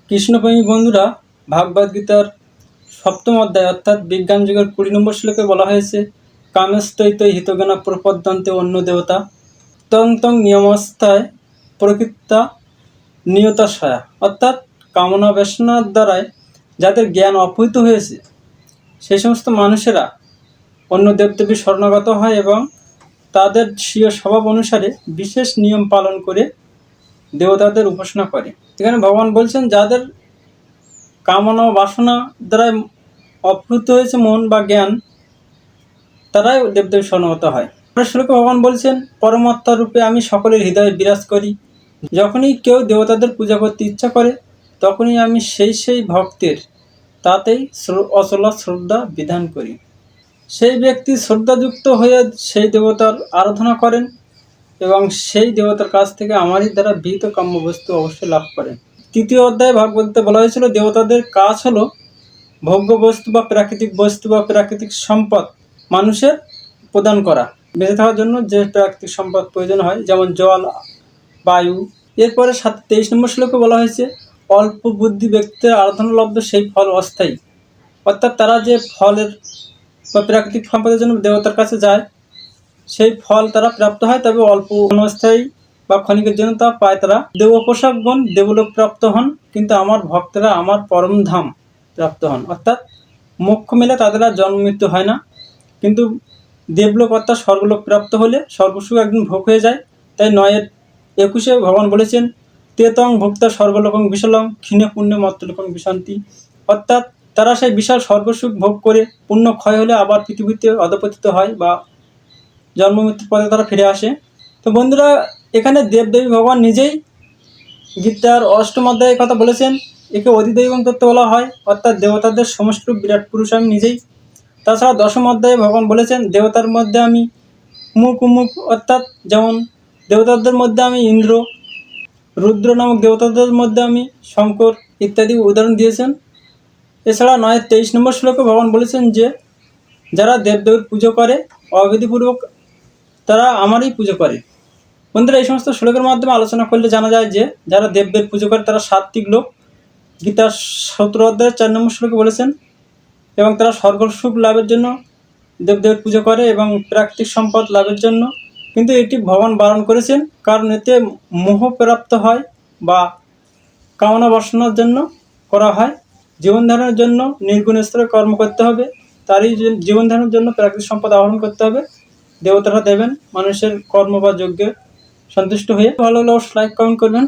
কৃষ্ণপ্রেমী বন্ধুরা, ভাগবত গীতার সপ্তম অধ্যায় অর্থাৎ বিজ্ঞান যুগের 20 নম্বর শ্লোকে বলা হয়েছে, কামেস্তৈতৈ হিতজ্ঞানা প্রপদ্যন্তে অন্য দেবতা তং তং নিয়মস্থায় প্রকৃতা নিয়তাশয়া। অর্থাৎ কামনা বাসনার দ্বারায় যাদের জ্ঞান অপহৃত হয়েছে সেই সমস্ত মানুষেরা অন্য দেবদেবীর শরণাগত হয় এবং তাদের স্বীয় স্বভাব অনুসারে বিশেষ নিয়ম পালন করে দেবতাদের উপাসনা করে। এখানে ভগবান বলছেন, যাদের কামনা বাসনা দ্বারাই অপহৃত হয়েছে মন বা জ্ঞান, তারাই দেবদেবী শরণাগত হয়। শ্লোকে ভগবান বলছেন, পরমাত্মা রূপে আমি সকলের হৃদয়ে বিরাজ করি। যখনই কেউ দেবতাদের পূজা করতে ইচ্ছা করে তখনই আমি সেই ভক্তের তাতেই অচলা শ্রদ্ধা বিধান করি। সেই ব্যক্তি শ্রদ্ধাযুক্ত হয়ে সেই দেবতার আরাধনা করেন এবং সেই দেবতার কাছ থেকে আমারই দ্বারা বিহিত কাম্য বস্তু অবশ্যই লাভ করেন। তৃতীয় অধ্যায়ে ভাগবতে বলা হয়েছিল, দেবতাদের কাজ হলো ভোগ্য বস্তু বা প্রাকৃতিক বস্তু বা প্রাকৃতিক সম্পদ মানুষের প্রদান করা। বেঁচে থাকার জন্য যে প্রাকৃতিক সম্পদ প্রয়োজন হয়, যেমন জল, বায়ু। এরপরে 23 নম্বর শ্লোকে বলা হয়েছে, অল্প বুদ্ধি ব্যক্তির আরাধনালব্ধ সেই ফল অস্থায়ী। অর্থাৎ তারা যে ফলের বা প্রাকৃতিক সম্পদের জন্য দেবতার কাছে যায়, সেই ফল তারা প্রাপ্ত হয়, তবে অল্প অনস্থায়ী বা ক্ষণিকের জন্য তা পায়। তারা দেবপোষকগণ দেবলোক প্রাপ্ত হন, কিন্তু আমার ভক্তরা আমার পরম ধাম প্রাপ্ত হন। অর্থাৎ মোক্ষ মেলে তাদের আর জন্ম মৃত্যু হয় না, কিন্তু দেবলোক অর্থাৎ স্বর্গলোক প্রাপ্ত হলে স্বর্গসুখ একদিন ভোগ হয়ে যায়। তাই 9:21 ভগবান বলেছেন, তেতং ভোক্তা স্বর্গলোকং বিশালং ক্ষীণে পুণ্যে মর্ত্যলোকং বিশান্তি। অর্থাৎ তারা সেই বিশাল স্বর্গসুখ ভোগ করে পুণ্য ক্ষয় হলে আবার পৃথিবীতে অধঃপতিত হয় বা জন্ম মৃত্যুর পরে তারা ফিরে আসে। তো বন্ধুরা, এখানে দেবদেবী ভগবান নিজেই গীতার 8ম অধ্যায়ে কথা বলেছেন। একে অধিদৈবং তত্ত্ব বলা হয়, অর্থাৎ দেবতাদের সমষ্টি বিরাট পুরুষ আমি নিজেই। তাছাড়া 10ম অধ্যায়ে ভগবান বলেছেন, দেবতার মধ্যে আমি মুখ, অর্থাৎ যেমন দেবতাদের মধ্যে আমি ইন্দ্র, রুদ্র নামক দেবতাদের মধ্যে আমি শঙ্কর ইত্যাদি উদাহরণ দিয়েছেন। এছাড়া 9:23 নম্বর শ্লোকে ভগবান বলেছেন যে, যারা দেবদেবীর পুজো করে অবিধিপূর্বক তারা আমারই পুজো করে। বন্ধুরা, এই সমস্ত শ্লোকের মাধ্যমে আলোচনা করলে জানা যায় যে, যারা দেবদেব পুজো করে তারা সাত্ত্বিক লোক। গীতার 17 অধ্যায়ে 4 নম্বর শ্লোকে বলেছেন, এবং তারা স্বর্গসুখ লাভের জন্য দেবদেবের পুজো করে এবং প্রাকৃতিক সম্পদ লাভের জন্য। কিন্তু এটি ভগবান বারণ করেছেন, কারণ এতে মোহ প্রাপ্ত হয় বা কামনা বাসনার জন্য করা হয়। জীবন ধারণের জন্য নির্গুণ স্তরে কর্ম করতে হবে, তারই জীবন ধারণের জন্য প্রাকৃতিক সম্পদ আহরণ করতে হবে। দেবতারা দেবেন মানুষের কর্ম বা যজ্ঞে সন্তুষ্ট হয়ে। ভালো লাগলে অবশ্যই লাইক কমেন্ট করবেন।